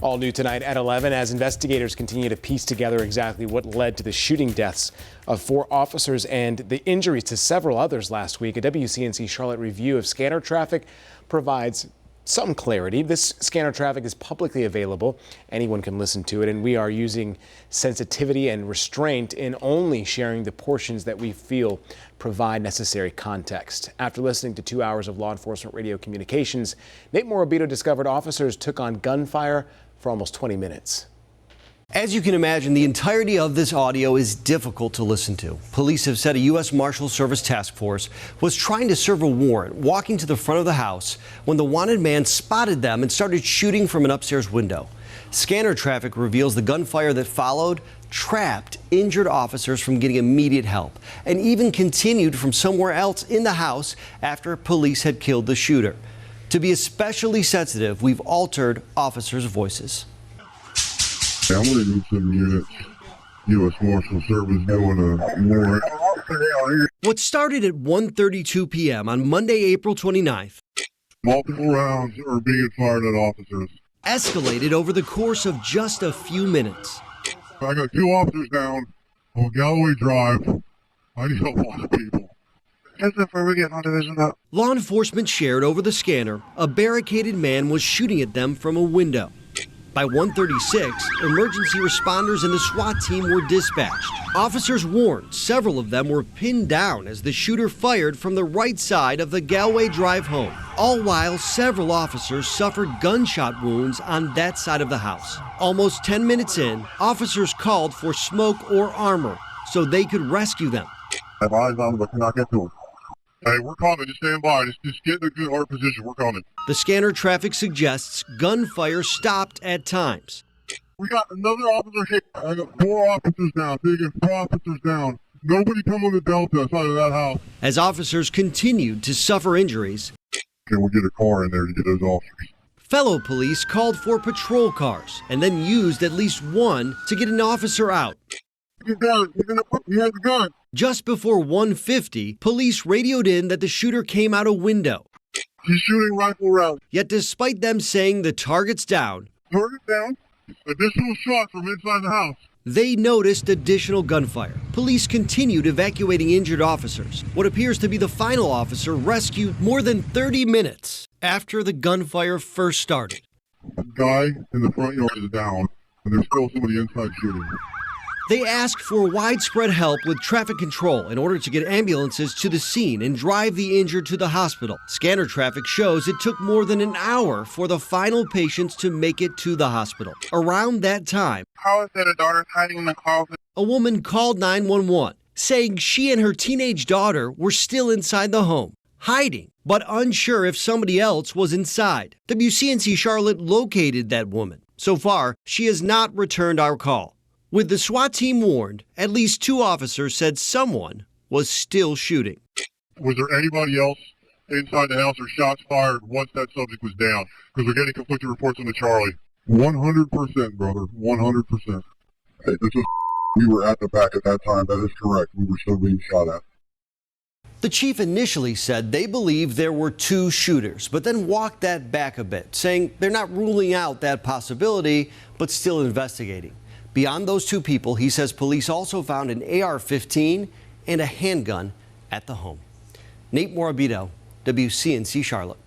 All new tonight at 11 as investigators continue to piece together exactly what led to the shooting deaths of 4 officers and the injuries to several others last week. A WCNC Charlotte review of scanner traffic provides some clarity. This scanner traffic is publicly available. Anyone can listen to it, and we are using sensitivity and restraint in only sharing the portions that we feel provide necessary context. After listening to 2 hours of law enforcement radio communications, Nate Morabito discovered officers took on gunfire for almost 20 minutes. As you can imagine, the entirety of this audio is difficult to listen to. Police have said a U.S. Marshal Service task force was trying to serve a warrant walking to the front of the house when the wanted man spotted them and started shooting from an upstairs window. Scanner traffic reveals the gunfire that followed trapped injured officers from getting immediate help and even continued from somewhere else in the house after police had killed the shooter. To be especially sensitive, we've altered officers' voices. I'm going to need some units. U.S. Marshal Service doing a warrant. What started at 1:32 p.m. on Monday, April 29th, Multiple rounds are being fired at officers. escalated over the course of just a few minutes. I got 2 officers down on Galloway Drive. I need a lot of people. We're getting on division up. Law enforcement shared over the scanner a barricaded man was shooting at them from a window. By 1:36, emergency responders and the SWAT team were dispatched. Officers warned several of them were pinned down as the shooter fired from the right side of the Galway Drive home. All while several officers suffered gunshot wounds on that side of the house. Almost 10 minutes in, officers called for smoke or armor so they could rescue them. I have eyes on them, but cannot get to them. Hey, we're coming. Just stand by. Just get in a good hard position. We're coming. The scanner traffic suggests gunfire stopped at times. We got another officer hit. I got 4 officers down. Taking 4 officers down. Nobody come on the Delta side of that house. As officers continued to suffer injuries, Can we get a car in there to get those officers? fellow police called for patrol cars and then used at least one to get an officer out. He's gun. He has a gun. Just before 1:50, police radioed in that the shooter came out a window. He's shooting rifle rounds. Yet despite them saying the target's down, Target down. Additional shots from inside the house. they noticed additional gunfire. Police continued evacuating injured officers. What appears to be the final officer rescued more than 30 minutes after the gunfire first started. The guy in the front yard is down, and there's still somebody inside shooting. They asked for widespread help with traffic control in order to get ambulances to the scene and drive the injured to the hospital. Scanner traffic shows it took more than an hour for the final patients to make it to the hospital. Around that time, How is that a daughter's hiding in the closet? a woman called 911 saying she and her teenage daughter were still inside the home, hiding, but unsure if somebody else was inside. WCNC Charlotte located that woman. So far, she has not returned our call. With the SWAT team warned, at least 2 officers said someone was still shooting. Was there anybody else inside the house or shots fired once that subject was down? Because we're getting conflicting reports on the Charlie. 100%, brother. 100%. Hey, this was we were at the back at that time. That is correct. We were still being shot at. The chief initially said they believe there were 2 shooters, but then walked that back a bit, saying they're not ruling out that possibility, but still investigating. Beyond those 2 people, he says police also found an AR-15 and a handgun at the home. Nate Morabito, WCNC Charlotte.